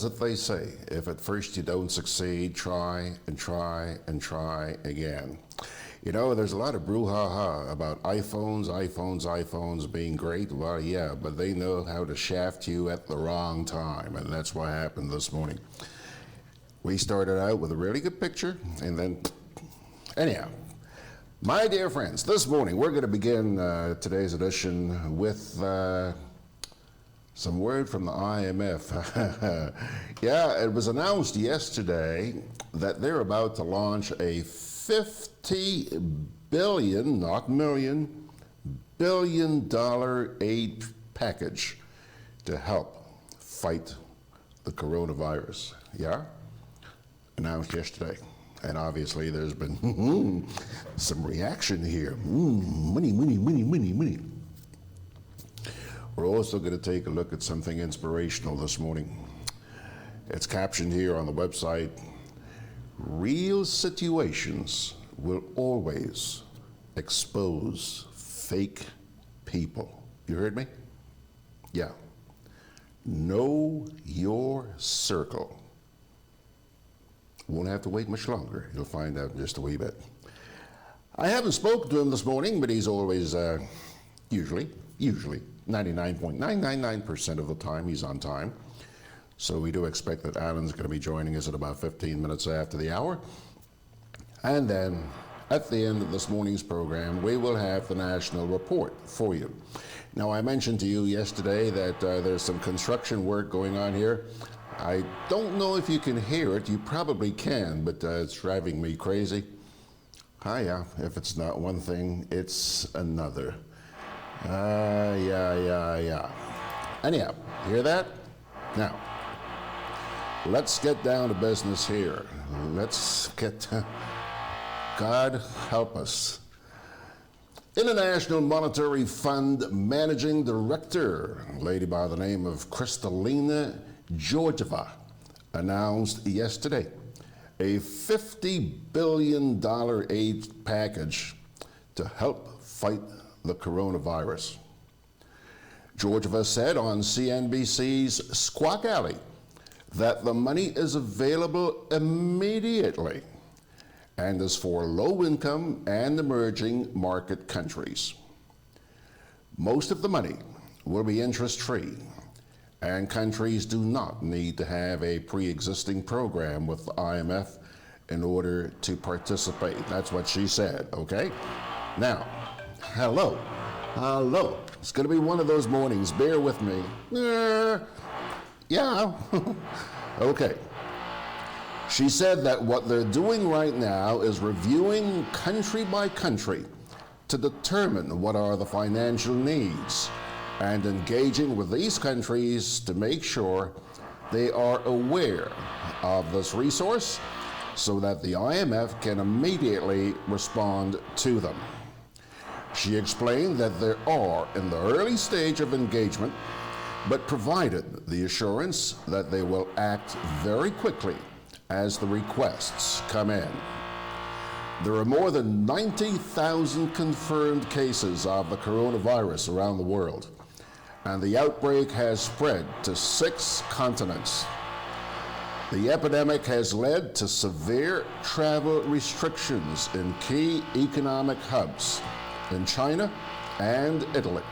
is it they say? If at first you don't succeed, try and try and try again. You know, there's a lot of brouhaha about iPhones being great. Well, yeah, but they know how to shaft you at the wrong time, and that's what happened this morning. We started out with a really good picture, and then, anyhow, my dear friends, this morning we're going to begin today's edition with some word from the IMF. Yeah, it was announced yesterday that they're about to launch a 50 billion, not million, billion-dollar aid package to help fight the coronavirus. Yeah? Announced yesterday. And obviously there's been some reaction here. Money, money, money, money, money. We're also going to take a look at something inspirational this morning. It's captioned here on the website, real situations will always expose fake people. You heard me? Yeah. Know your circle. Won't have to wait much longer. You'll find out in just a wee bit. I haven't spoken to him this morning, but he's always, usually, 99.999% of the time, he's on time. So we do expect that Allan's going to be joining us at about 15 minutes after the hour. And then, at the end of this morning's program, we will have the national report for you. Now, I mentioned to you yesterday that there's some construction work going on here. I don't know if you can hear it. You probably can, but it's driving me crazy. Yeah, if it's not one thing, it's another. Yeah. Anyhow, hear that? Now, let's get down to business here. Let's get, God help us. International Monetary Fund Managing Director, a lady by the name of Kristalina Georgieva, announced yesterday a $50 billion aid package to help fight the coronavirus. Georgieva said on CNBC's Squawk Alley that the money is available immediately and is for low-income and emerging market countries. Most of the money will be interest-free, and countries do not need to have a pre-existing program with the IMF in order to participate. That's what she said, okay? Now, hello. It's going to be one of those mornings. Bear with me. Yeah. Okay. She said that what they're doing right now is reviewing country by country to determine what are the financial needs and engaging with these countries to make sure they are aware of this resource so that the IMF can immediately respond to them. She explained that they are in the early stage of engagement, but provided the assurance that they will act very quickly as the requests come in. There are more than 90,000 confirmed cases of the coronavirus around the world, and the outbreak has spread to 6 continents. The epidemic has led to severe travel restrictions in key economic hubs in China and Italy.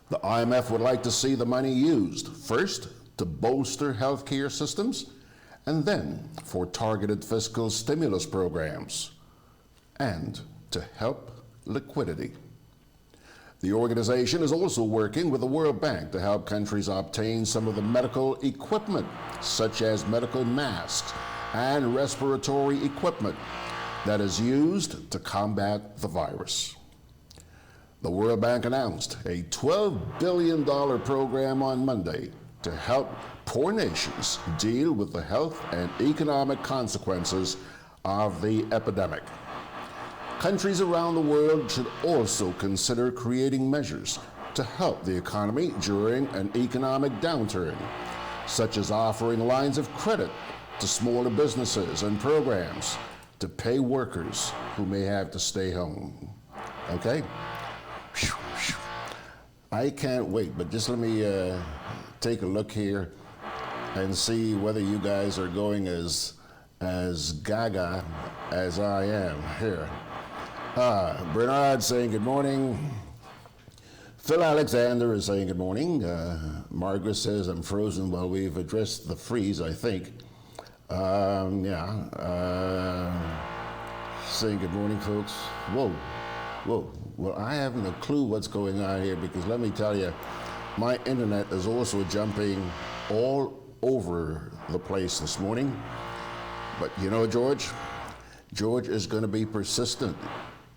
The IMF would like to see the money used first to bolster healthcare systems and then for targeted fiscal stimulus programs and to help liquidity. The organization is also working with the World Bank to help countries obtain some of the medical equipment, such as medical masks and respiratory equipment that is used to combat the virus. The World Bank announced a $12 billion program on Monday to help poor nations deal with the health and economic consequences of the epidemic. Countries around the world should also consider creating measures to help the economy during an economic downturn, such as offering lines of credit to smaller businesses and programs to pay workers who may have to stay home. Okay? I can't wait, but just let me take a look here and see whether you guys are going as gaga as I am here. Bernard saying good morning. Phil Alexander is saying good morning. Margaret says I'm frozen. Well, we've addressed the freeze, I think. Saying good morning, folks. Whoa. Well, I haven't a clue what's going on here, because let me tell you, my internet is also jumping all over the place this morning. But you know, George is going to be persistent.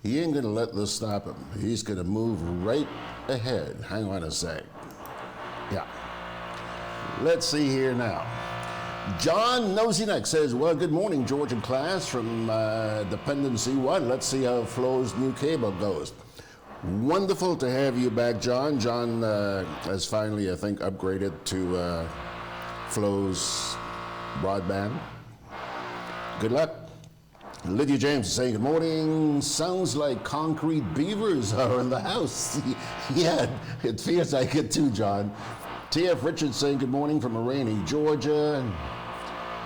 He ain't going to let this stop him. He's going to move right ahead. Hang on a sec. Yeah. Let's see here now. John Nosinek says, well, good morning, George and class from Dependency 1. Let's see how Flo's new cable goes. Wonderful to have you back, John. John has finally, I think, upgraded to Flo's broadband. Good luck. Lydia James is saying, good morning. Sounds like concrete beavers are in the house. Yeah, it feels like it too, John. T.F. Richards saying good morning from Rainy, Georgia.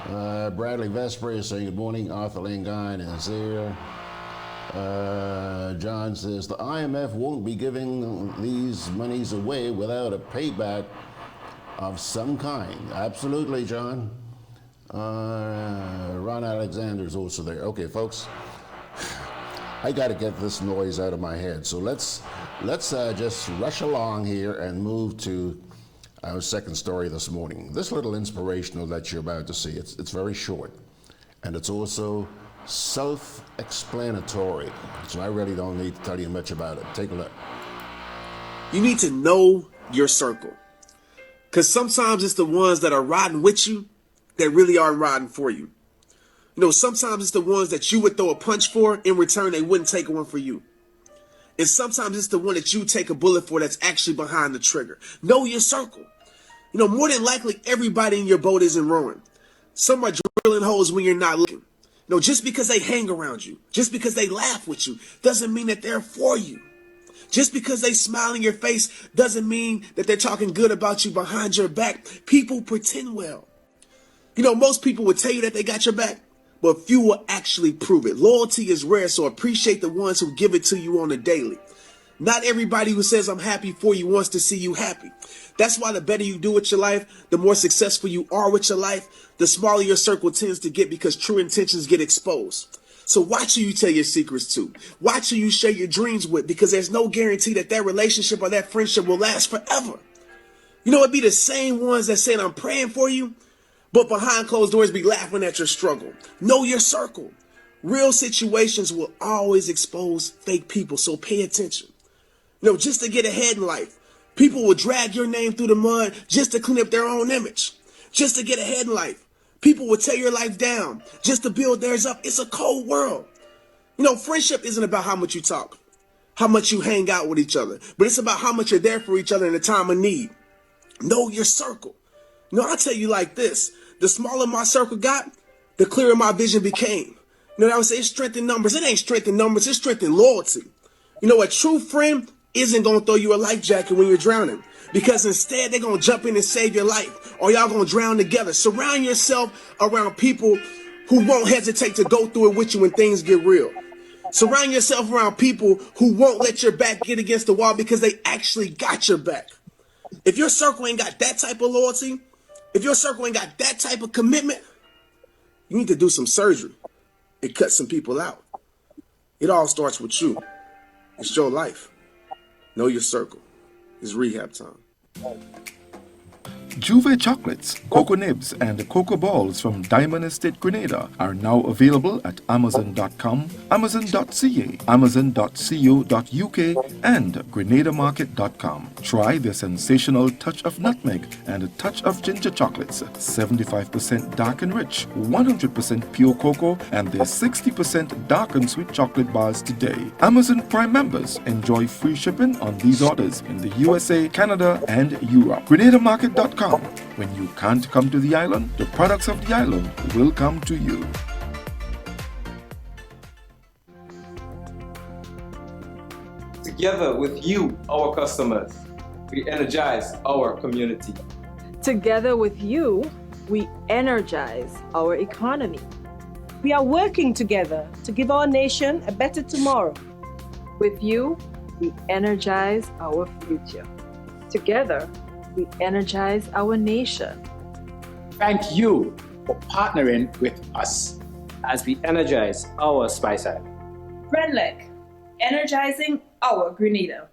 Bradley Vesper is saying good morning. Arthur Langine is there. John says the IMF won't be giving these monies away without a payback of some kind. Absolutely, John. Ron Alexander's also there. Okay, folks, I got to get this noise out of my head. So let's just rush along here and move to our second story this morning. This little inspirational that you're about to see, it's very short, and it's also self-explanatory. So I really don't need to tell you much about it. Take a look. You need to know your circle, because sometimes it's the ones that are riding with you that really aren't riding for you. You know, sometimes it's the ones that you would throw a punch for, in return they wouldn't take one for you. And sometimes it's the one that you take a bullet for that's actually behind the trigger. Know your circle. You know, more than likely everybody in your boat isn't rowing. Some are drilling holes when you're not looking. You know, just because they hang around you, just because they laugh with you, doesn't mean that they're for you. Just because they smile in your face doesn't mean that they're talking good about you behind your back. People pretend well. You know, most people would tell you that they got your back, but few will actually prove it. Loyalty is rare, so appreciate the ones who give it to you on a daily. Not everybody who says I'm happy for you wants to see you happy. That's why the better you do with your life, the more successful you are with your life, the smaller your circle tends to get, because true intentions get exposed. So watch who you tell your secrets to. Watch who you share your dreams with, because there's no guarantee that that relationship or that friendship will last forever. You know, it'd be the same ones that said I'm praying for you, but behind closed doors be laughing at your struggle. Know your circle. Real situations will always expose fake people, so pay attention. You know, just to get ahead in life, people will drag your name through the mud just to clean up their own image. Just to get ahead in life, people will tear your life down just to build theirs up. It's a cold world. You know, friendship isn't about how much you talk, how much you hang out with each other, but it's about how much you're there for each other in a time of need. Know your circle. You know, I'll tell you like this. The smaller my circle got, the clearer my vision became. You know, I would say it's strength in numbers. It ain't strength in numbers. It's strength in loyalty. You know, a true friend isn't going to throw you a life jacket when you're drowning, because instead they're going to jump in and save your life, or y'all going to drown together. Surround yourself around people who won't hesitate to go through it with you when things get real. Surround yourself around people who won't let your back get against the wall, because they actually got your back. If your circle ain't got that type of loyalty, if your circle ain't got that type of commitment, you need to do some surgery and cut some people out. It all starts with you. It's your life. Know your circle. It's rehab time. Juve chocolates, cocoa nibs, and cocoa balls from Diamond Estate Grenada are now available at Amazon.com, Amazon.ca, Amazon.co.uk, and GrenadaMarket.com. Try their sensational touch of nutmeg and a touch of ginger chocolates, 75% dark and rich, 100% pure cocoa, and their 60% dark and sweet chocolate bars today. Amazon Prime members enjoy free shipping on these orders in the USA, Canada, and Europe. GrenadaMarket.com. When you can't come to the island, the products of the island will come to you. Together with you, our customers, we energize our community. Together with you, we energize our economy. We are working together to give our nation a better tomorrow. With you, we energize our future. Together, we energize our nation. Thank you for partnering with us as we energize our Spice Island. GRENLEC, energizing our Grenada.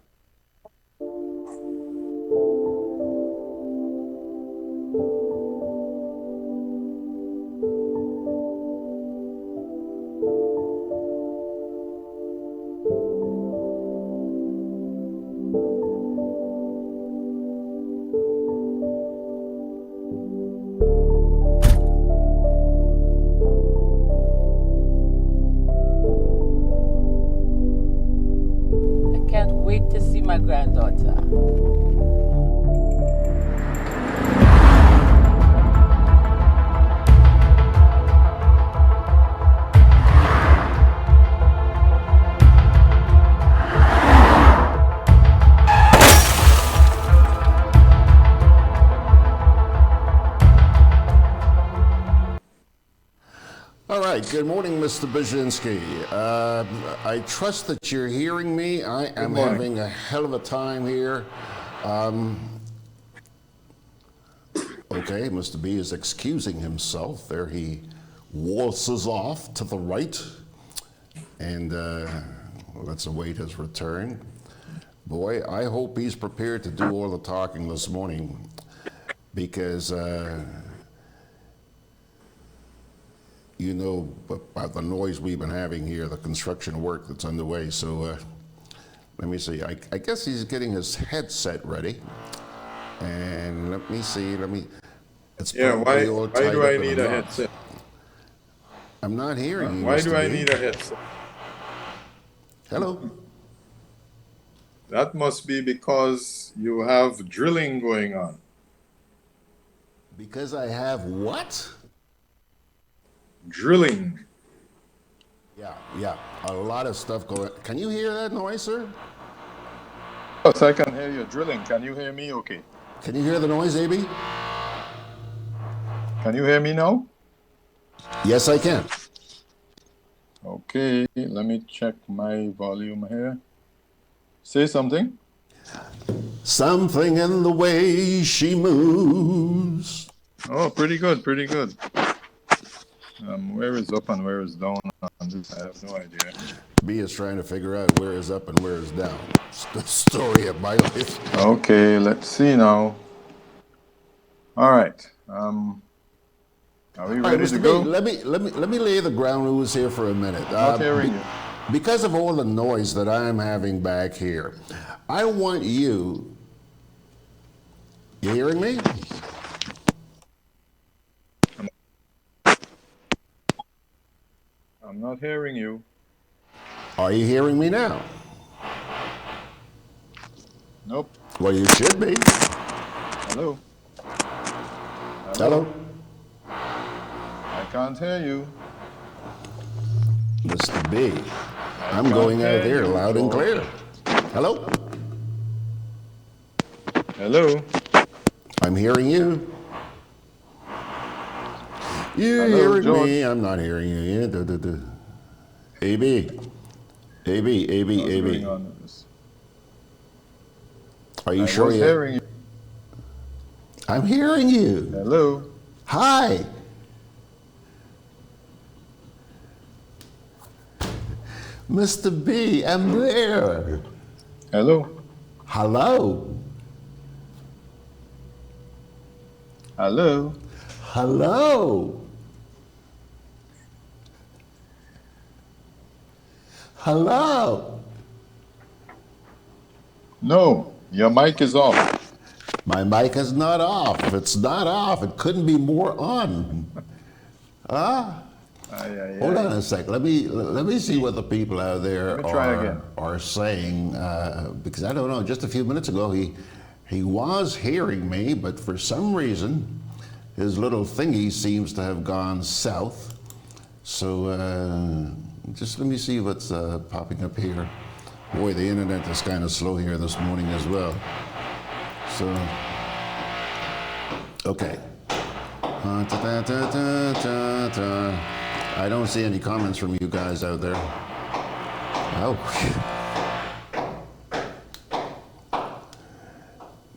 Wait to see my granddaughter. All right, good morning, Mr. Beirzynski. I trust that you're hearing me. I am having a hell of a time here. Okay, Mr. B is excusing himself. There he waltzes off to the right, and let's await his return. Boy, I hope he's prepared to do all the talking this morning, because you know about the noise we've been having here, the construction work that's underway. So let me see. I guess he's getting his headset ready. And let me see. It's why do I need a headset? I'm not hearing you. Why do I need a headset? Hello? That must be because you have drilling going on. Because I have what? Drilling. Yeah, a lot of stuff going. Can you hear that noise, sir? Yes, I can hear you drilling. Can you hear me okay? Can you hear the noise, AB? Can you hear me now? Yes, I can. Okay, let me check my volume here. Say something. Something in the way she moves. Oh, pretty good, pretty good. Where is up and where is down on this? I have no idea. B is trying to figure out where is up and where is down. It's the story of my life. Okay, let's see now. All right. Are we ready to go? B, let me lay the ground rules here for a minute. Not hearing you. Because of all the noise that I'm having back here, I want you. You hearing me? I'm not hearing you. Are you hearing me now? Nope. Well, you should be. Hello. Hello. I can't hear you. Mr. B, I'm going out there loud and clear. Hello? Hello. I'm hearing you. You're Hello, hearing George. me. I'm not hearing you. Yeah, AB. What's going on with this? Are you I sure was you? hearing you. I'm hearing you. Hello. Hi. Mr. B, I'm there. Hello. Hello. Hello. Hello. Hello. No, your mic is off. My mic is not off. If it's not off, it couldn't be more on. Hold on a sec. Let me see what the people out there are saying, because I don't know. Just a few minutes ago, he was hearing me, but for some reason, his little thingy seems to have gone south. So just let me see what's popping up here. Boy, the internet is kind of slow here this morning as well. So, okay. I don't see any comments from you guys out there. Oh.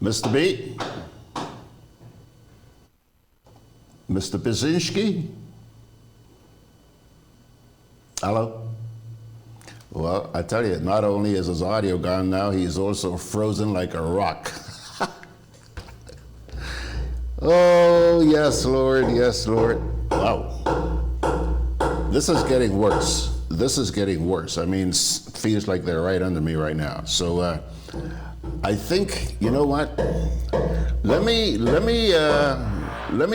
Mr. B? Mr. Beirzynski? Hello? Well, I tell you, not only is his audio gone now, he's also frozen like a rock. Oh, yes, Lord, yes, Lord. Wow. This is getting worse. This is getting worse. I mean, it feels like they're right under me right now. So I think, you know what? Let me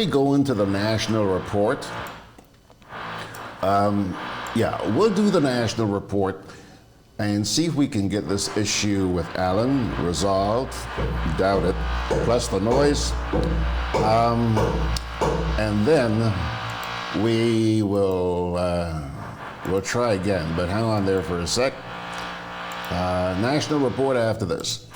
go into the national report. Yeah, we'll do the national report and see if we can get this issue with Allan resolved. Doubt it. Plus the noise. And then we will we'll try again. But hang on there for a sec. National report after this.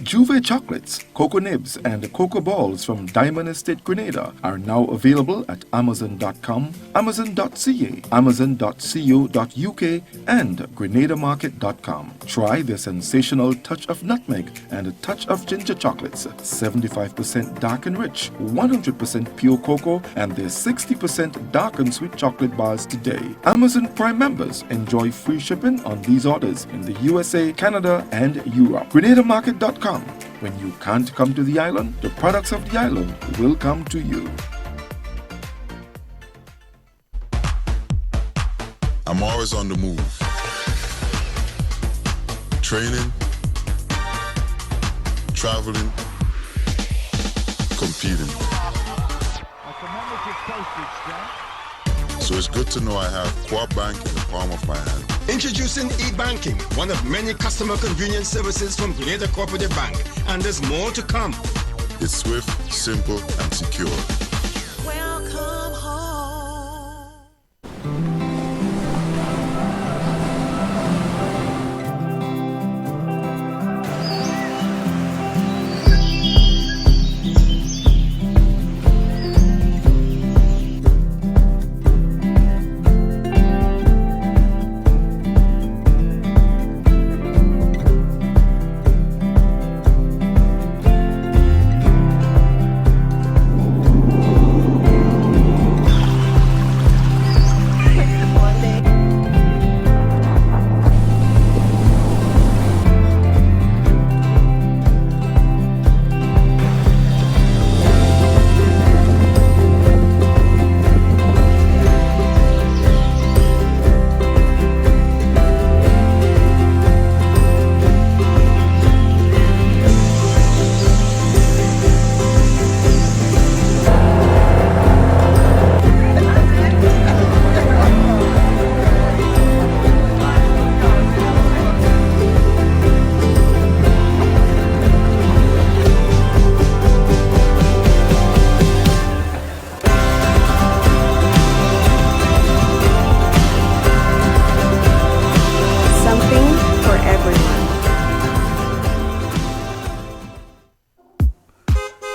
Juve chocolates, cocoa nibs, and cocoa balls from Diamond Estate Grenada are now available at Amazon.com, Amazon.ca, Amazon.co.uk, and GrenadaMarket.com. Try their sensational touch of nutmeg and a touch of ginger chocolates, 75% dark and rich, 100% pure cocoa, and their 60% dark and sweet chocolate bars today. Amazon Prime members enjoy free shipping on these orders in the USA, Canada, and Europe. GrenadaMarket.com. When you can't come to the island, the products of the island will come to you. I'm always on the move. Training, traveling, competing. So it's good to know I have Coop Bank in the palm of my hand. Introducing e-banking, one of many customer convenience services from Grenada Cooperative Bank. And there's more to come. It's swift, simple, and secure. Welcome home.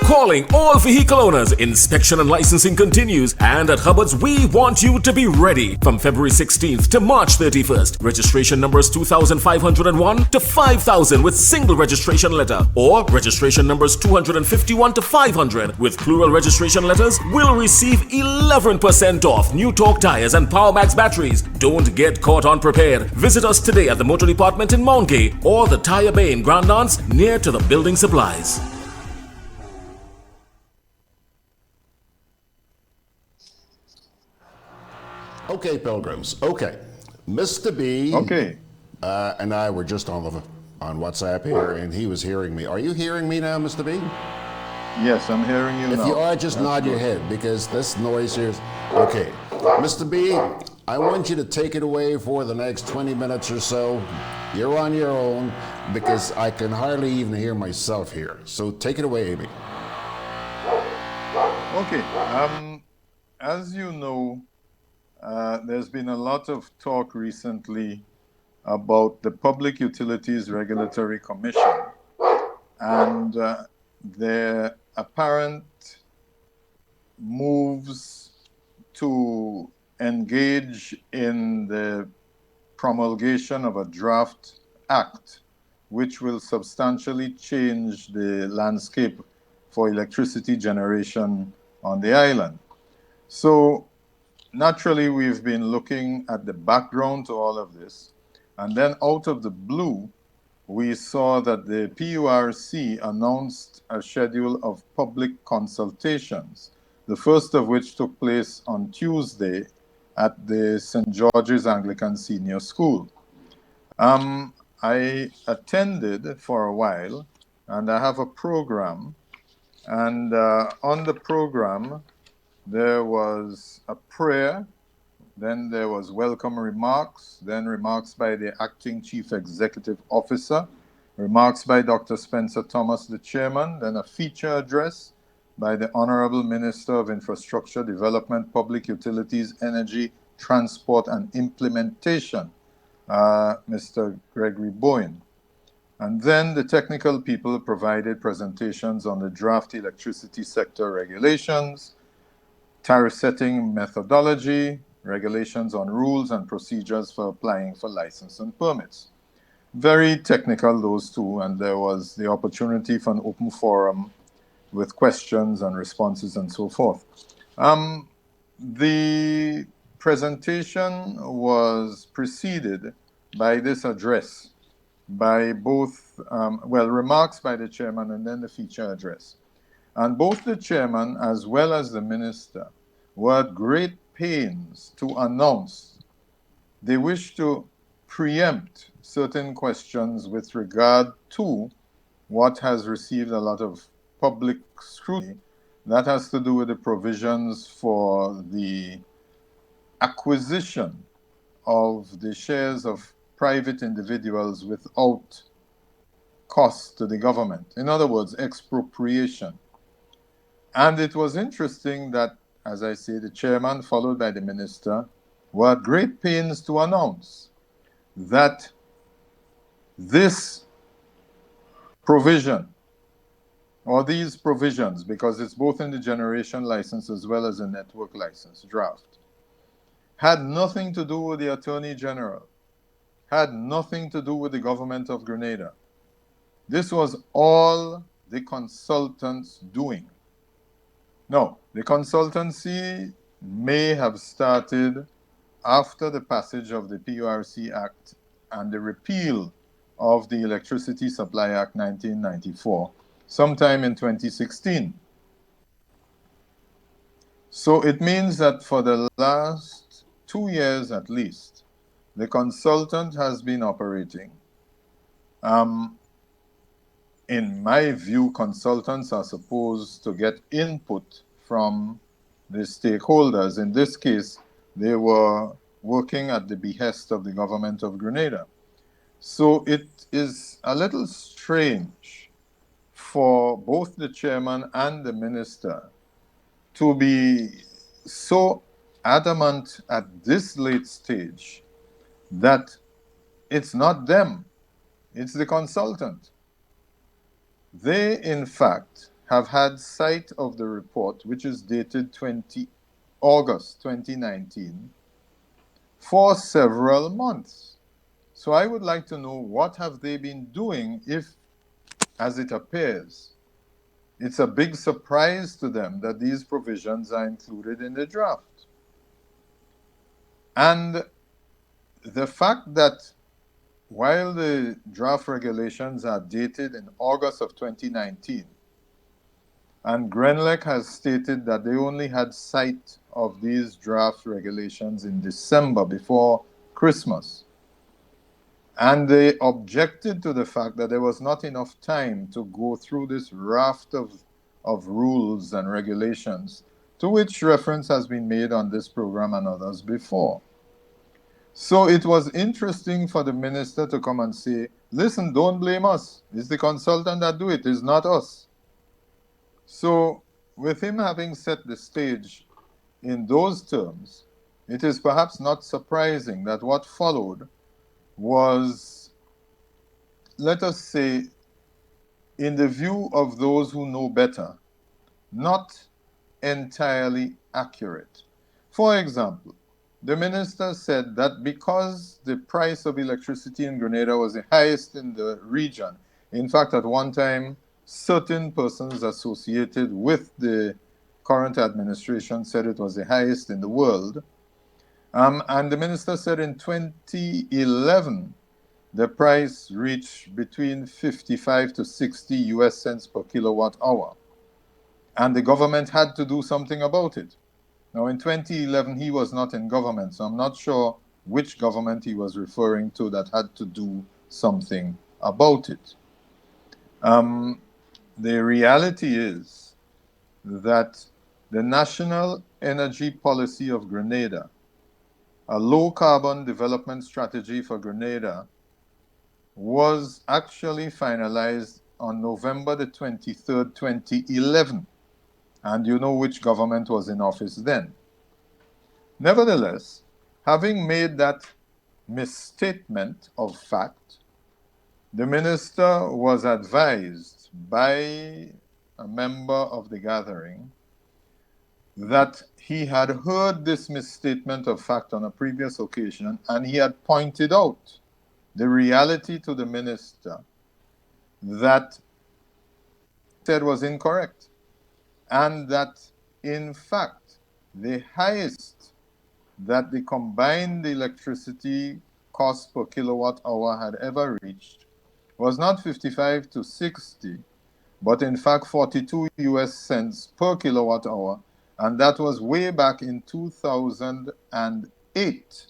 Calling all vehicle owners, inspection and licensing continues, and at Hubbard's we want you to be ready. From February 16th to March 31st, registration numbers 2,501 to 5,000 with single registration letter, or registration numbers 251 to 500 with plural registration letters will receive 11% off new torque tires and PowerMax batteries. Don't get caught unprepared. Visit us today at the Motor Department in Mount Gay or the Tire Bay in Grand Anse near to the building supplies. Okay, Pilgrims. Okay. Mr. B and I were just on WhatsApp here, and he was hearing me. Are you hearing me now, Mr. B? Yes, I'm hearing you now. If you are, just nod your head, because this noise here is... Okay. Mr. B, I want you to take it away for the next 20 minutes or so. You're on your own, because I can hardly even hear myself here. So take it away, Amy. Okay. As you know, there's been a lot of talk recently about the Public Utilities Regulatory Commission and their apparent moves to engage in the promulgation of a draft act which will substantially change the landscape for electricity generation on the island. So naturally, we've been looking at the background to all of this, and then out of the blue, we saw that the PURC announced a schedule of public consultations, the first of which took place on Tuesday at the St. George's Anglican Senior School. I attended for a while, and I have a program, and on the program, there was a prayer, then there was welcome remarks, then remarks by the acting chief executive officer, remarks by Dr. Spencer Thomas, the chairman, then a feature address by the Honorable Minister of Infrastructure, Development, Public Utilities, Energy, Transport, and Implementation, Mr. Gregory Bowen. And then the technical people provided presentations on the draft electricity sector regulations, tariff setting methodology, regulations on rules and procedures for applying for license and permits. Very technical, those two, and there was the opportunity for an open forum with questions and responses and so forth. The presentation was preceded by this address by both, remarks by the chairman and then the feature address. And both the chairman as well as the minister were at great pains to announce they wish to preempt certain questions with regard to what has received a lot of public scrutiny. That has to do with the provisions for the acquisition of the shares of private individuals without cost to the government. In other words, expropriation. And it was interesting that, as I say, the chairman, followed by the minister, were at great pains to announce that this provision, or these provisions, because it's both in the generation license as well as the network license draft, had nothing to do with the Attorney General, had nothing to do with the government of Grenada. This was all the consultants doing. No, the consultancy may have started after the passage of the PURC Act and the repeal of the Electricity Supply Act 1994, sometime in 2016. So it means that for the last 2 years at least, the consultant has been operating. In my view, consultants are supposed to get input from the stakeholders. In this case, they were working at the behest of the government of Grenada. So it is a little strange for both the chairman and the minister to be so adamant at this late stage that it's not them, it's the consultant. They, in fact, have had sight of the report, which is dated August 2019, for several months. So I would like to know, what have they been doing if, as it appears, it's a big surprise to them that these provisions are included in the draft. And the fact that while the draft regulations are dated in August of 2019, and GRENLEC has stated that they only had sight of these draft regulations in December before Christmas, and they objected to the fact that there was not enough time to go through this raft of rules and regulations, to which reference has been made on this program and others before. So it was interesting for the minister to come and say, listen, don't blame us. It's the consultant that do it. It's not us. So with him having set the stage in those terms, it is perhaps not surprising that what followed was, let us say, in the view of those who know better, not entirely accurate. For example, the minister said that because the price of electricity in Grenada was the highest in the region, in fact, at one time, certain persons associated with the current administration said it was the highest in the world. And the minister said in 2011, the price reached between 55 to 60 US cents per kilowatt hour. And the government had to do something about it. Now, in 2011, he was not in government, so I'm not sure which government he was referring to that had to do something about it. The reality is that the national energy policy of Grenada, a low carbon development strategy for Grenada, was actually finalized on November the 23rd, 2011. And you know which government was in office then. Nevertheless, having made that misstatement of fact, the minister was advised by a member of the gathering that he had heard this misstatement of fact on a previous occasion, and he had pointed out the reality to the minister that said was incorrect, and that in fact the highest that the combined electricity cost per kilowatt hour had ever reached was not 55 to 60, but in fact 42 US cents per kilowatt hour, and that was way back in 2008,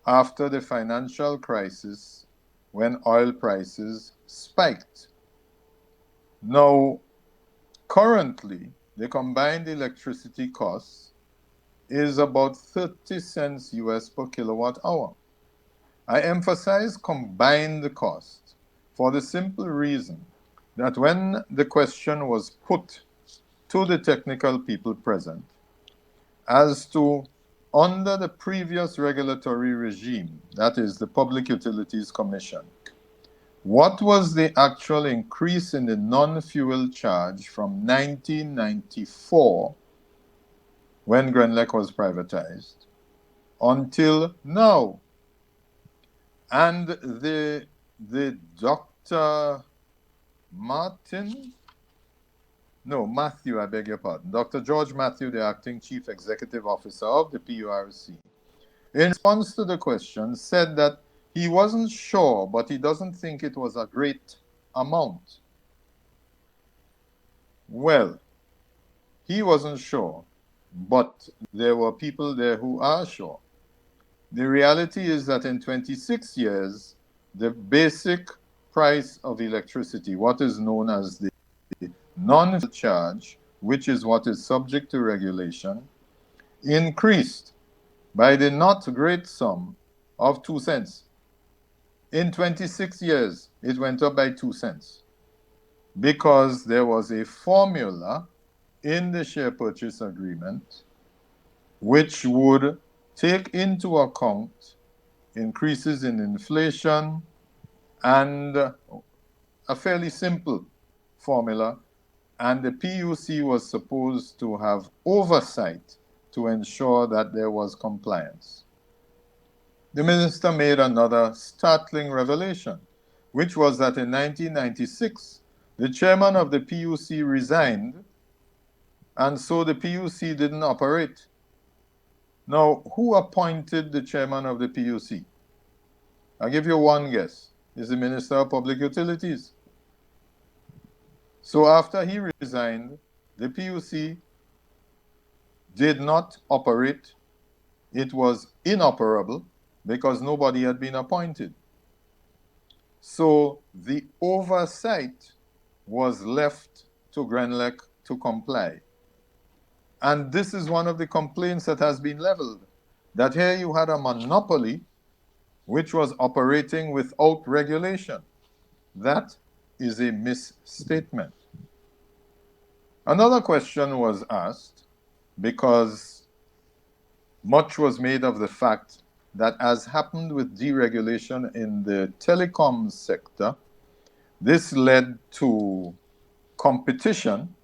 after the financial crisis when oil prices spiked. Now, currently, the combined electricity cost is about 30 cents US per kilowatt hour. I emphasize combined cost for the simple reason that when the question was put to the technical people present as to, under the previous regulatory regime, that is the Public Utilities Commission, what was the actual increase in the non-fuel charge from 1994, when Grenlec was privatized, until now? And the Dr. Matthew, I beg your pardon, Dr. George Matthew, the acting chief executive officer of the PURC, in response to the question, said that he wasn't sure, but he doesn't think it was a great amount. Well, he wasn't sure, but there were people there who are sure. The reality is that in 26 years, the basic price of electricity, what is known as the non-fuel charge, which is what is subject to regulation, increased by the not great sum of 2 cents. In 26 years, it went up by 2 cents because there was a formula in the share purchase agreement which would take into account increases in inflation and a fairly simple formula, and the PUC was supposed to have oversight to ensure that there was compliance. The minister made another startling revelation, which was that in 1996, the chairman of the PUC resigned, and so the PUC didn't operate. Now, who appointed the chairman of the PUC? I'll give you one guess. It's the Minister of Public Utilities. So after he resigned, the PUC did not operate. It was inoperable because nobody had been appointed. So the oversight was left to Grenlec to comply. And this is one of the complaints that has been leveled, that here you had a monopoly which was operating without regulation. That is a misstatement. Another question was asked because much was made of the fact that, as happened with deregulation in the telecom sector, this led to competition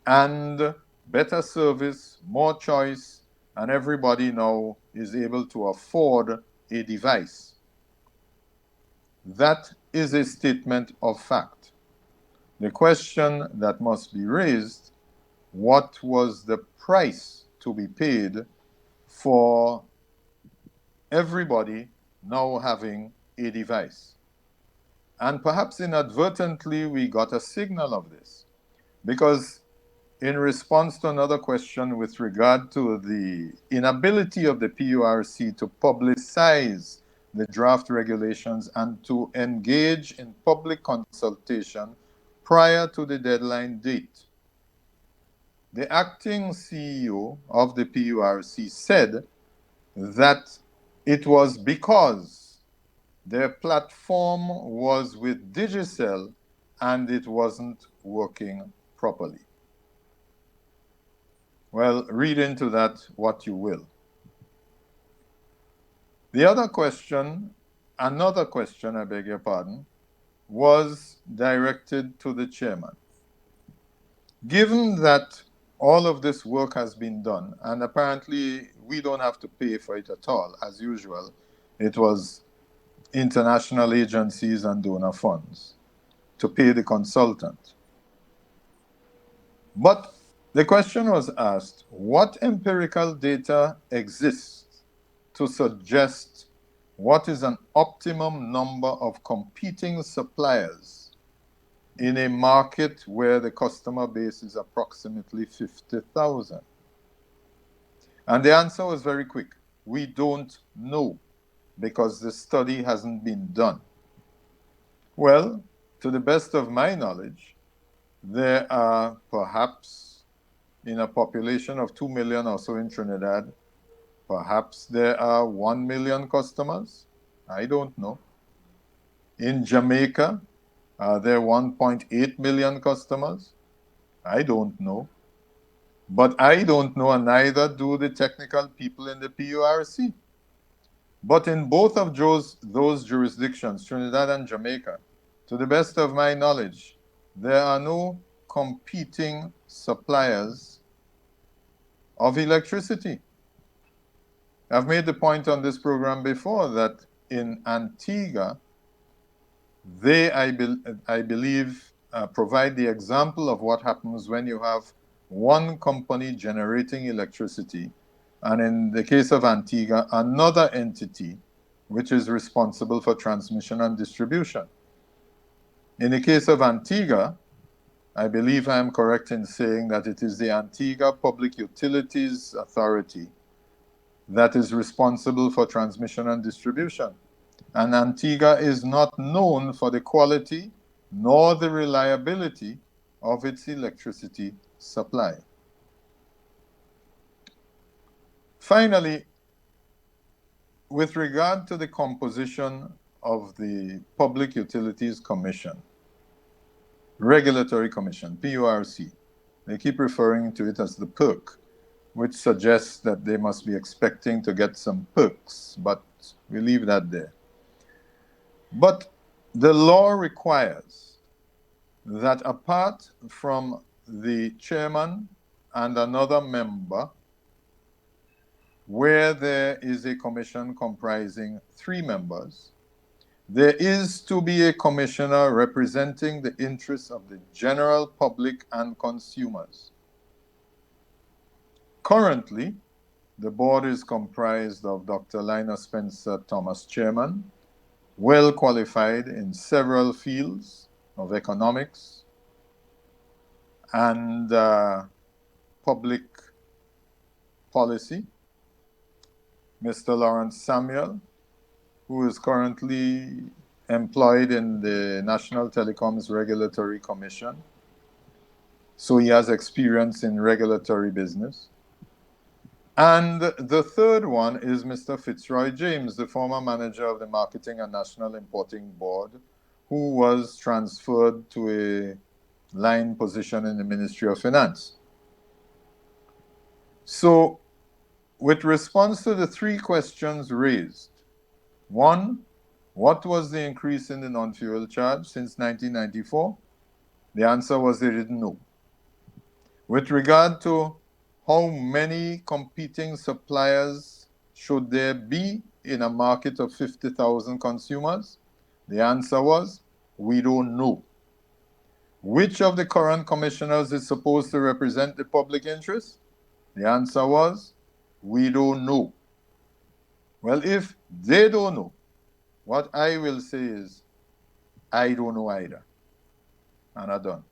and better service, more choice, and everybody now is able to afford a device. That is a statement of fact. The question that must be raised, what was the price to be paid for everybody now having a device? And perhaps inadvertently we got a signal of this, because in response to another question with regard to the inability of the PURC to publicize the draft regulations and to engage in public consultation prior to the deadline date, the acting CEO of the PURC said that it was because their platform was with Digicel and it wasn't working properly. Well, read into that what you will. The other question, another question, I beg your pardon, was directed to the chairman. Given that all of this work has been done, and apparently we don't have to pay for it at all, as usual, it was international agencies and donor funds to pay the consultant. But the question was asked, what empirical data exists to suggest what is an optimum number of competing suppliers in a market where the customer base is approximately 50,000? And the answer was very quick. We don't know, because the study hasn't been done. Well, to the best of my knowledge, there are perhaps, in a population of 2 million or so in Trinidad, perhaps there are 1 million customers. I don't know. In Jamaica, are there 1.8 million customers? I don't know. But I don't know, and neither do the technical people in the PURC. But in both of those jurisdictions, Trinidad and Jamaica, to the best of my knowledge, there are no competing suppliers of electricity. I've made the point on this program before that in Antigua, they, I believe, provide the example of what happens when you have one company generating electricity, and in the case of Antigua, another entity which is responsible for transmission and distribution. In the case of Antigua, I believe I am correct in saying that it is the Antigua Public Utilities Authority that is responsible for transmission and distribution. And Antigua is not known for the quality nor the reliability of its electricity supply. Finally, with regard to the composition of the Public Utilities Commission, Regulatory Commission, PURC, they keep referring to it as the PERC, which suggests that they must be expecting to get some perks, but we leave that there. But the law requires that apart from the chairman and another member, where there is a commission comprising 3 members, there is to be a commissioner representing the interests of the general public and consumers. Currently, the board is comprised of Dr. Lina Spencer Thomas, chairman, well qualified in several fields of economics and public policy. Mr. Lawrence Samuel, who is currently employed in the National Telecoms Regulatory Commission, so he has experience in regulatory business. And the third one is Mr. Fitzroy James, the former manager of the Marketing and National Importing Board, who was transferred to a line position in the Ministry of Finance. So, with response to the 3 questions raised, 1, what was the increase in the non-fuel charge since 1994? The answer was they didn't know. With regard to how many competing suppliers should there be in a market of 50,000 consumers, the answer was, we don't know. Which of the current commissioners is supposed to represent the public interest? The answer was, we don't know. Well, if they don't know, what I will say is, I don't know either. And I'm done.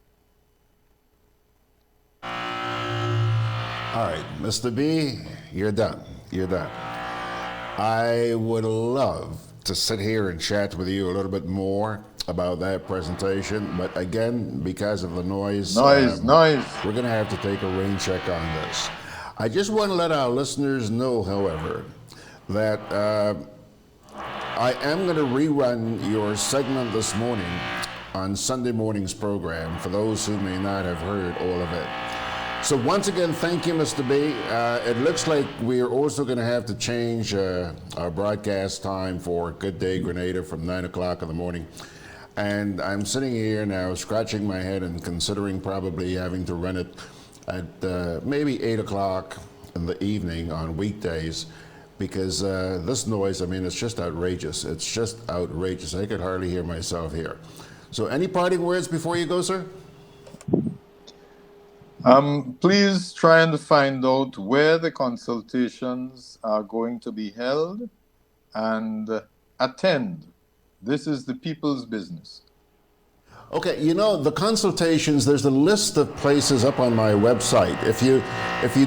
All right, Mr. B, you're done. You're done. I would love to sit here and chat with you a little bit more about that presentation, but again, because of the noise, noise. We're going to have to take a rain check on this. I just want to let our listeners know, however, that I am going to rerun your segment this morning on Sunday morning's program for those who may not have heard all of it. So once again, thank you, Mr. B. It looks like we are also going to have to change our broadcast time for Good Day Grenada from 9 o'clock in the morning. And I'm sitting here now scratching my head and considering probably having to run it at maybe 8 o'clock in the evening on weekdays, because this noise, I mean, it's just outrageous. It's just outrageous. I could hardly hear myself here. So any parting words before you go, sir? Please try and find out where the consultations are going to be held and attend. This is the people's business. Okay, you know, the consultations, there's a list of places up on my website. If you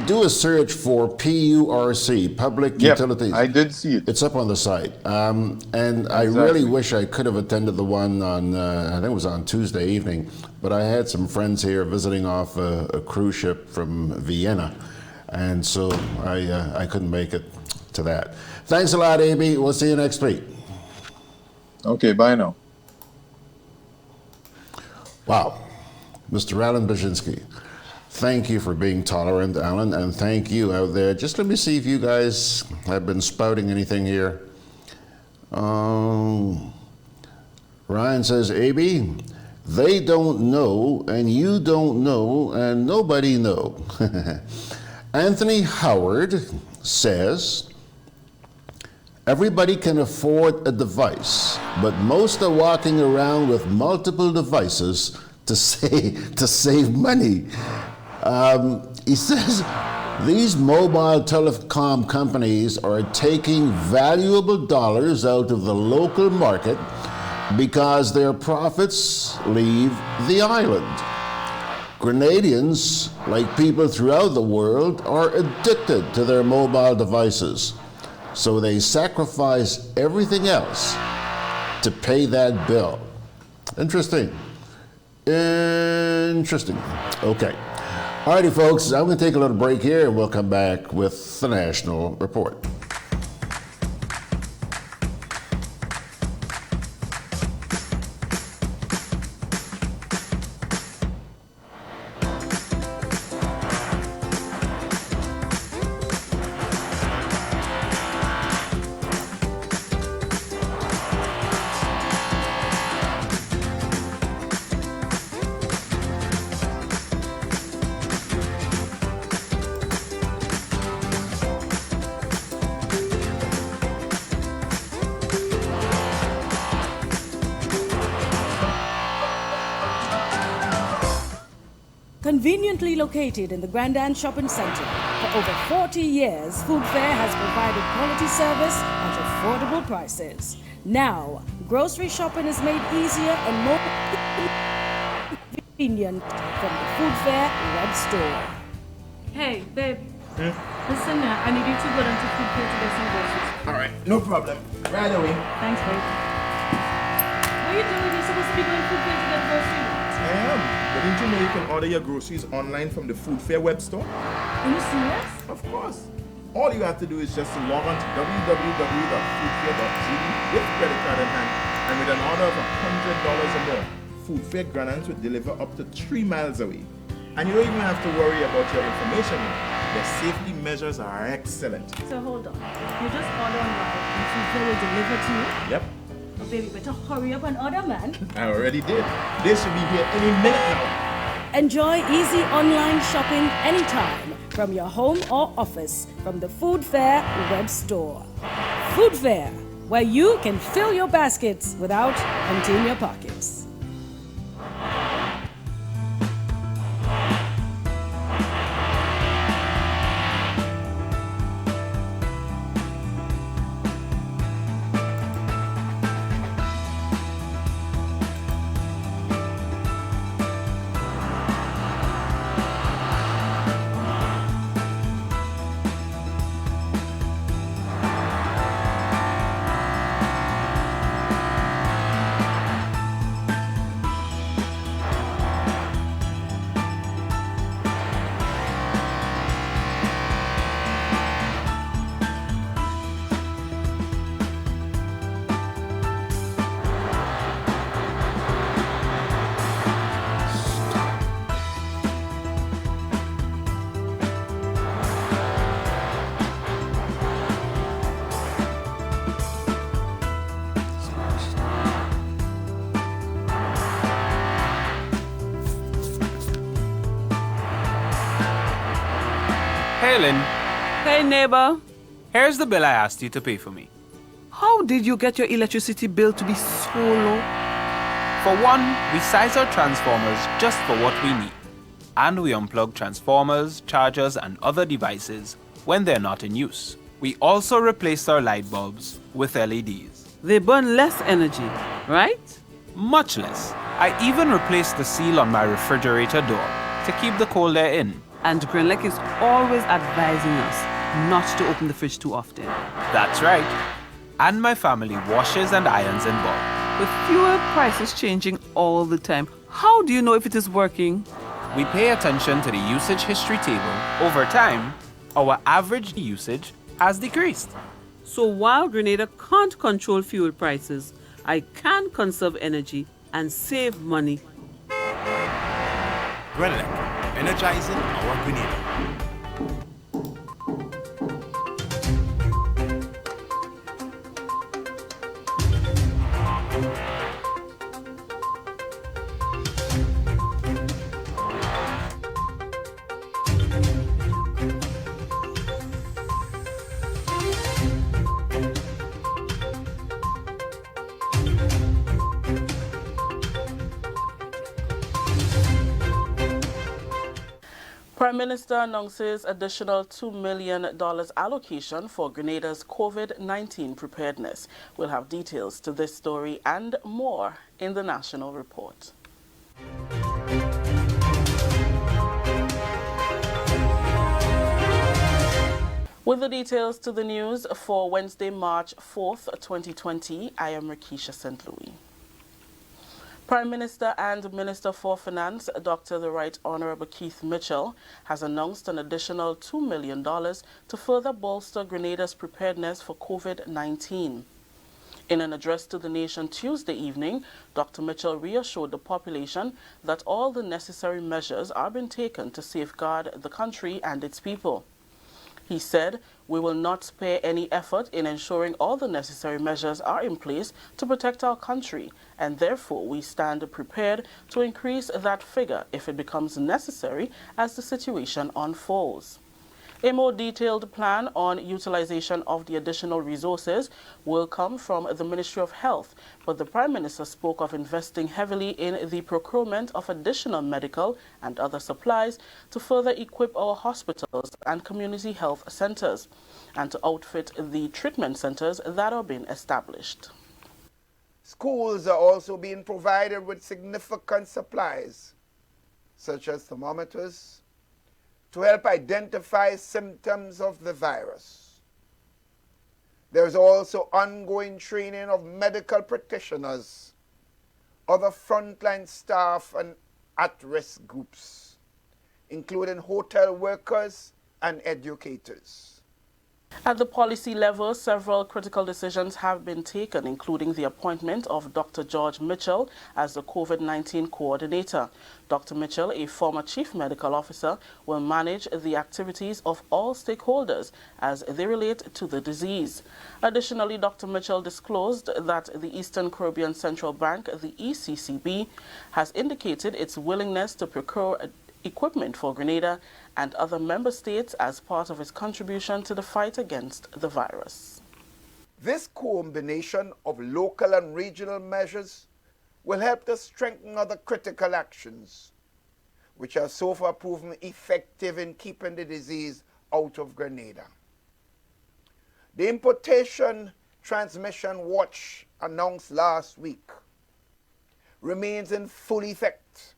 do a search for PURC, Public Utilities. I did see it. It's up on the site. And I really wish I could have attended the one on, I think it was on Tuesday evening, but I had some friends here visiting off a cruise ship from Vienna, and so I couldn't make it to that. Thanks a lot, AB. We'll see you next week. Okay, bye now. Wow. Mr. Allan Beirzynski, thank you for being tolerant, Alan, and thank you out there. Just let me see if you guys have been spouting anything here. Ryan says, AB, they don't know, and you don't know, and nobody know. Anthony Howard says, everybody can afford a device, but most are walking around with multiple devices to save money. He says these mobile telecom companies are taking valuable dollars out of the local market because their profits leave the island. Grenadians, like people throughout the world, are addicted to their mobile devices. So they sacrifice everything else to pay that bill. Interesting. Interesting. Okay. All righty, folks, I'm going to take a little break here, and we'll come back with the National Report. Conveniently located in the Grandstand Shopping Center, for over 40 years, Food Fair has provided quality service at affordable prices. Now, grocery shopping is made easier and more convenient from the Food Fair web store. Hey, babe. Listen now, I need you to go down to Food Fair to get some groceries. All right, no problem. Right away. Thanks, babe. What are you doing? You're supposed to be going to Food Fair to get groceries. I am. But didn't you know you can order your groceries online from the Food Fair web store? Are you serious? Of course. All you have to do is just to log on to www.foodfair.gd with credit card in hand, and with an order of $100 or more, Food Fair Grenada will deliver up to 3 miles away. And you don't even have to worry about your information. Their safety measures are excellent. So hold on. You just order online and Food Fair will deliver to you? Yep. Oh, baby, better hurry up and order, man. I already did. They should be here any minute now. Enjoy easy online shopping anytime from your home or office from the Food Fair web store. Food Fair, where you can fill your baskets without emptying your pockets. Hey, Lynn. Hey, neighbor. Here's the bill I asked you to pay for me. How did you get your electricity bill to be so low? For one, we size our transformers just for what we need. And we unplug transformers, chargers, and other devices when they're not in use. We also replaced our light bulbs with LEDs. They burn less energy, right? Much less. I even replaced the seal on my refrigerator door to keep the cold air in. And Grenlec is always advising us not to open the fridge too often. That's right. And my family washes and irons in bulk. With fuel prices changing all the time, how do you know if it is working? We pay attention to the usage history table. Over time, our average usage has decreased. So while Grenada can't control fuel prices, I can conserve energy and save money. Grenlec, energizing our Grenada. Prime Minister announces additional $2 million allocation for Grenada's COVID-19 preparedness. We'll have details to this story and more in the National Report. With the details to the news for Wednesday, March 4th, 2020, I am Rakisha St. Louis. Prime Minister and Minister for Finance, Dr. the Right Honorable Keith Mitchell, has announced an additional $2 million to further bolster Grenada's preparedness for COVID-19. In an address to the nation Tuesday evening, Dr. Mitchell reassured the population that all the necessary measures are being taken to safeguard the country and its people. He said, "We will not spare any effort in ensuring all the necessary measures are in place to protect our country, and therefore we stand prepared to increase that figure if it becomes necessary as the situation unfolds." A more detailed plan on utilization of the additional resources will come from the Ministry of Health, but the Prime Minister spoke of investing heavily in the procurement of additional medical and other supplies to further equip our hospitals and community health centers, and to outfit the treatment centers that are being established. Schools are also being provided with significant supplies, such as thermometers, to help identify symptoms of the virus. There is also ongoing training of medical practitioners, other frontline staff and at-risk groups, including hotel workers and educators. At the policy level, several critical decisions have been taken, including the appointment of Dr. George Mitchell as the COVID-19 coordinator. Dr. Mitchell, a former chief medical officer, will manage the activities of all stakeholders as they relate to the disease. Additionally, Dr. Mitchell disclosed that the Eastern Caribbean Central Bank, the ECCB, has indicated its willingness to procure equipment for Grenada and other member states as part of its contribution to the fight against the virus. This combination of local and regional measures will help to strengthen other critical actions, which have so far proven effective in keeping the disease out of Grenada. The Importation Transmission Watch announced last week remains in full effect,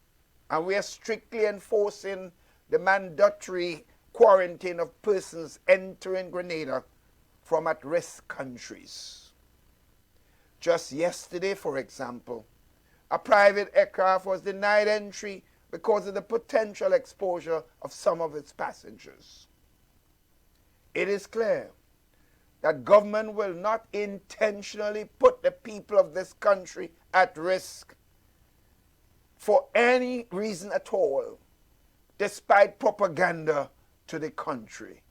and we are strictly enforcing the mandatory quarantine of persons entering Grenada from at-risk countries. Just yesterday, for example, a private aircraft was denied entry because of the potential exposure of some of its passengers. It is clear that government will not intentionally put the people of this country at risk for any reason at all, despite propaganda to the contrary.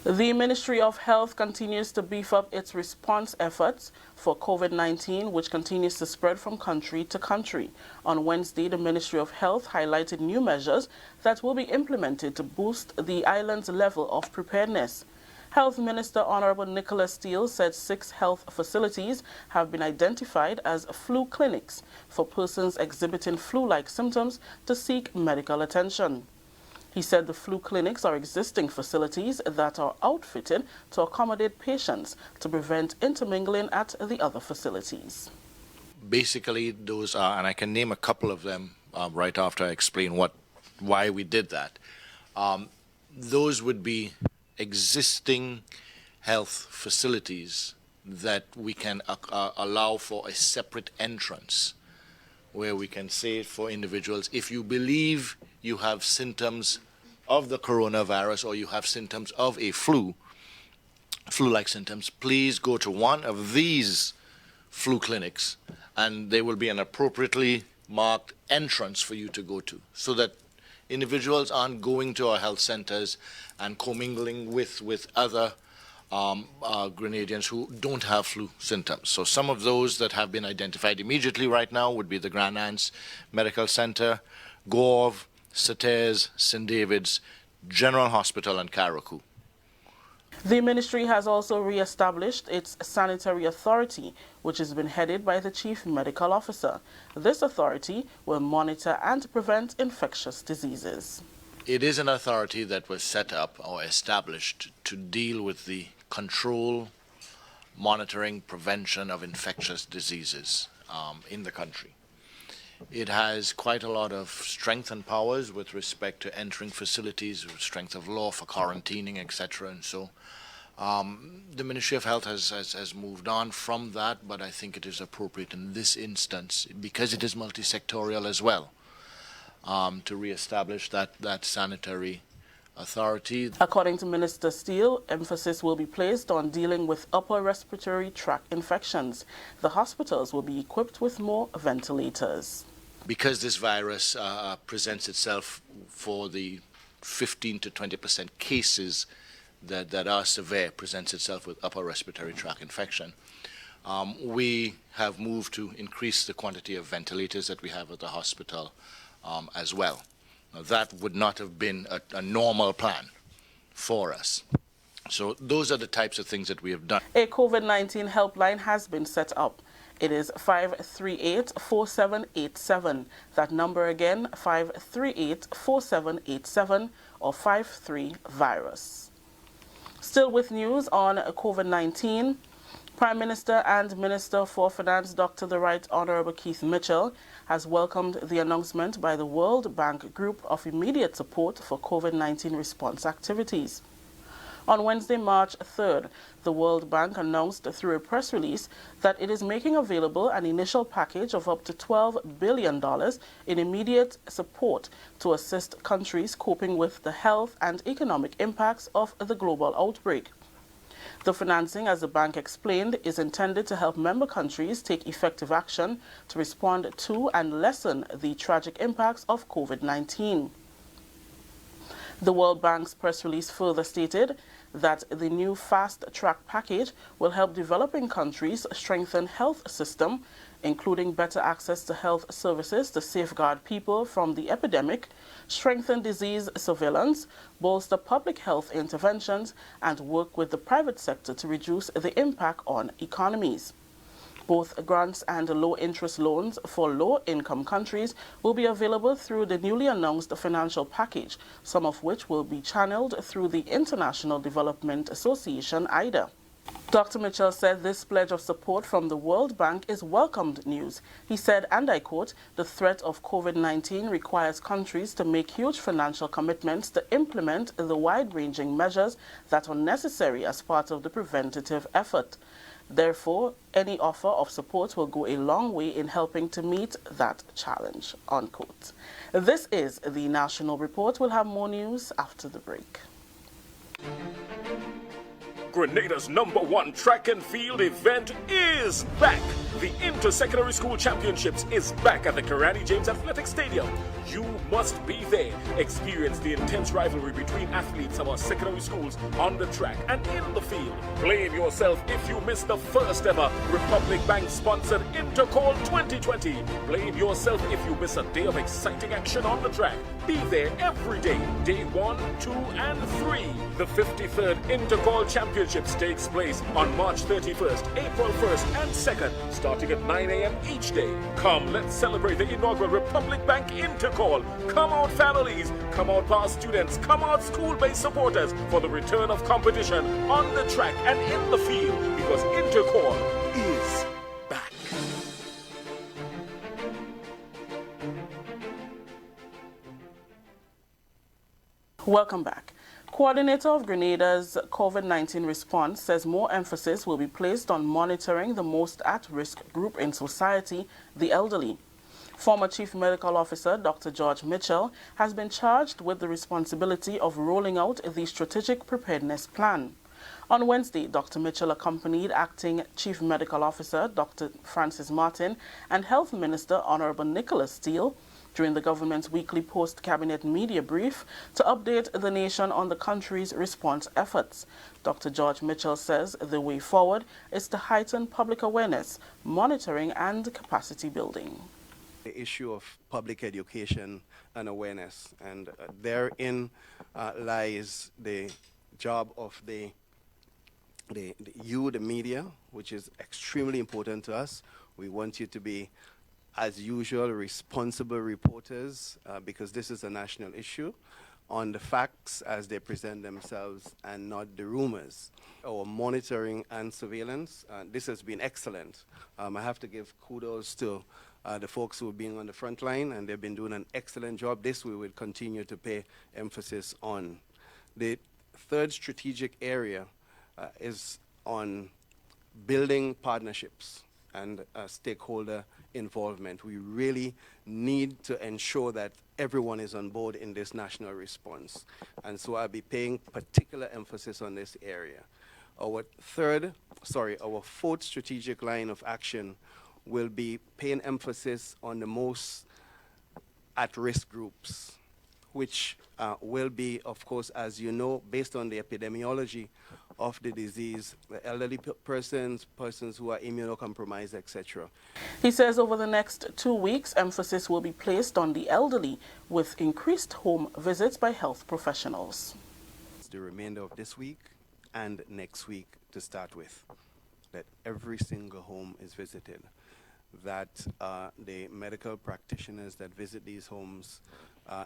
The Ministry of Health continues to beef up its response efforts for COVID-19, which continues to spread from country to country. On Wednesday, the Ministry of Health highlighted new measures that will be implemented to boost the island's level of preparedness. Health Minister Honorable Nicholas Steele said 6 health facilities have been identified as flu clinics for persons exhibiting flu-like symptoms to seek medical attention. He said the flu clinics are existing facilities that are outfitted to accommodate patients to prevent intermingling at the other facilities. Basically, those are, and I can name a couple of them right after I explain why we did that. Those would be existing health facilities that we can allow for a separate entrance, where we can say for individuals, if you believe you have symptoms of the coronavirus or you have symptoms of a flu-like symptoms, please go to one of these flu clinics, and there will be an appropriately marked entrance for you to go to, so that individuals aren't going to our health centers and commingling with other Grenadians who don't have flu symptoms. So some of those that have been identified immediately right now would be the Grand Anse Medical Center, Gove, Sates, St. David's, General Hospital, and Karakou. The ministry has also re-established its sanitary authority, which has been headed by the chief medical officer. This authority will monitor and prevent infectious diseases. It is an authority that was set up or established to deal with the control, monitoring, prevention of infectious diseases in the country. It has quite a lot of strength and powers with respect to entering facilities, with strength of law for quarantining, etc. And so the Ministry of Health has moved on from that, but I think it is appropriate in this instance, because it is multi-sectorial as well, to re-establish that sanitary authority. According to Minister Steele, emphasis will be placed on dealing with upper respiratory tract infections. The hospitals will be equipped with more ventilators. Because this virus presents itself for the 15 to 20% cases that are severe, presents itself with upper respiratory tract infection, we have moved to increase the quantity of ventilators that we have at the hospital as well. Now, that would not have been a normal plan for us. So those are the types of things that we have done. A COVID-19 helpline has been set up. It is 538-4787. That number again, 538-4787 or 53-VIRUS. Still with news on COVID-19, Prime Minister and Minister for Finance, Dr. the Right Honorable Keith Mitchell, has welcomed the announcement by the World Bank Group of immediate support for COVID-19 response activities. On Wednesday, March 3rd, the World Bank announced through a press release that it is making available an initial package of up to $12 billion in immediate support to assist countries coping with the health and economic impacts of the global outbreak. The financing, as the bank explained, is intended to help member countries take effective action to respond to and lessen the tragic impacts of COVID-19. The World Bank's press release further stated that the new fast-track package will help developing countries strengthen health system, including better access to health services to safeguard people from the epidemic, strengthen disease surveillance, bolster public health interventions, and work with the private sector to reduce the impact on economies. Both grants and low-interest loans for low-income countries will be available through the newly announced financial package, some of which will be channeled through the International Development Association, IDA. Dr. Mitchell said this pledge of support from the World Bank is welcomed news. He said, and I quote, "The threat of COVID-19 requires countries to make huge financial commitments to implement the wide-ranging measures that are necessary as part of the preventative effort. Therefore, any offer of support will go a long way in helping to meet that challenge," unquote. This is the National Report. We'll have more news after the break. Grenada's #1 track and field event is back. The Inter-Secondary School Championships is back at the Karani James Athletic Stadium. You must be there. Experience the intense rivalry between athletes of our secondary schools on the track and in the field. Blame yourself if you miss the first ever Republic Bank sponsored Intercall 2020. Blame yourself if you miss a day of exciting action on the track. Be there every day, day 1, 2, and 3. The 53rd Intercall Championships takes place on March 31st, April 1st, and 2nd, starting at 9 a.m. each day. Come, let's celebrate the inaugural Republic Bank Intercall. Come out families, come out past students, come out school-based supporters for the return of competition on the track and in the field, because Intercall is back. Welcome back. Coordinator of Grenada's COVID-19 response says more emphasis will be placed on monitoring the most at-risk group in society, the elderly. Former Chief Medical Officer Dr. George Mitchell has been charged with the responsibility of rolling out the strategic preparedness plan. On Wednesday, Dr. Mitchell accompanied Acting Chief Medical Officer Dr. Francis Martin and Health Minister Honorable Nicholas Steele during the government's weekly post-cabinet media brief to update the nation on the country's response efforts. Dr. George Mitchell says the way forward is to heighten public awareness, monitoring and capacity building. The issue of public education and awareness, and therein lies the job of the media, which is extremely important to us. We want you to be, as usual, responsible reporters, because this is a national issue, on the facts as they present themselves and not the rumors. Our monitoring and surveillance, this has been excellent. I have to give kudos to the folks who have been on the front line, and they've been doing an excellent job. This we will continue to pay emphasis on. The third strategic area is on building partnerships and stakeholder involvement. We really need to ensure that everyone is on board in this national response. And so I'll be paying particular emphasis on this area. Our fourth strategic line of action will be paying emphasis on the most at-risk groups, which will be, of course, as you know, based on the epidemiology of the disease, the elderly persons who are immunocompromised, etc. He says over the next 2 weeks, emphasis will be placed on the elderly with increased home visits by health professionals. It's the remainder of this week and next week to start with, that every single home is visited, that the medical practitioners that visit these homes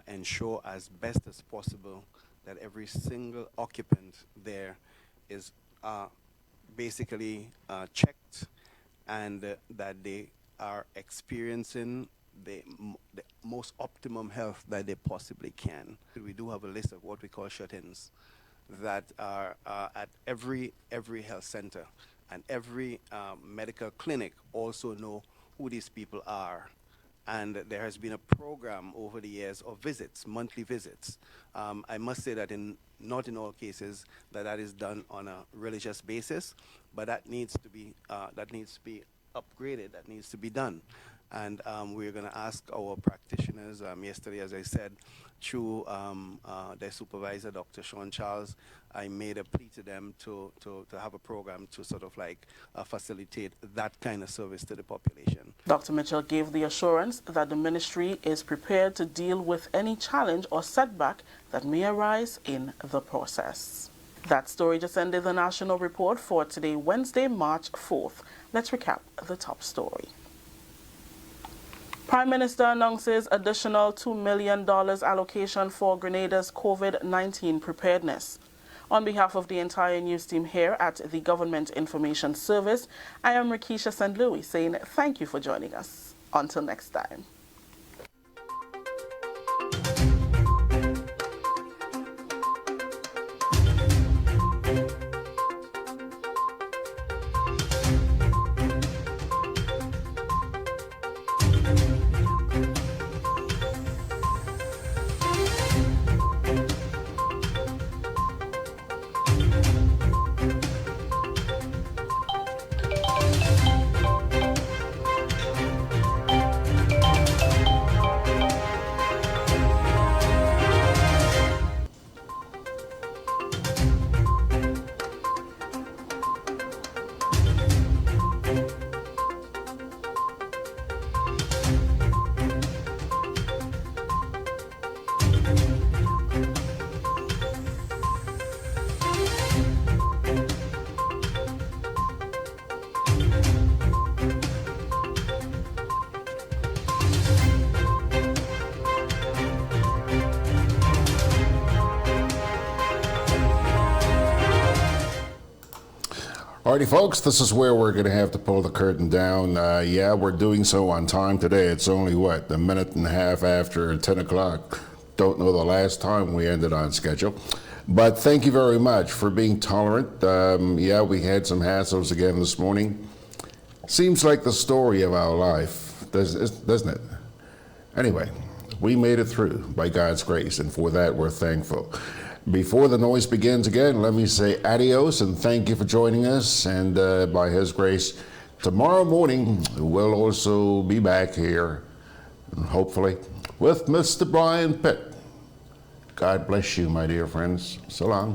ensure as best as possible that every single occupant there is basically checked, and that they are experiencing the most optimum health that they possibly can. We do have a list of what we call shut-ins that are at every health center, and every medical clinic also know who these people are, And there has been a program over the years of visits, monthly visits. I must say that not in all cases that is done on a religious basis, but that needs to be upgraded, that needs to be done. And we're going to ask our practitioners, yesterday, as I said, through their supervisor, Dr. Sean Charles, I made a plea to them to have a program to sort of like facilitate that kind of service to the population. Dr. Mitchell gave the assurance that the ministry is prepared to deal with any challenge or setback that may arise in the process. That story just ended the national report for today, Wednesday, March 4th. Let's recap the top story. Prime Minister announces additional $2 million allocation for Grenada's COVID-19 preparedness. On behalf of the entire news team here at the Government Information Service, I am Rakisha St. Louis saying thank you for joining us. Until next time. Alrighty, folks, this is where we're going to have to pull the curtain down. Yeah, we're doing so on time today. It's only, a minute and a half after 10 o'clock. Don't know the last time we ended on schedule. But thank you very much for being tolerant. Yeah, we had some hassles again this morning. Seems like the story of our life, doesn't it? Anyway, we made it through by God's grace, and for that we're thankful. Before the noise begins again, let me say adios and thank you for joining us. And by His grace, tomorrow morning we'll also be back here, hopefully, with Mr. Brian Pitt. God bless you, my dear friends. So long.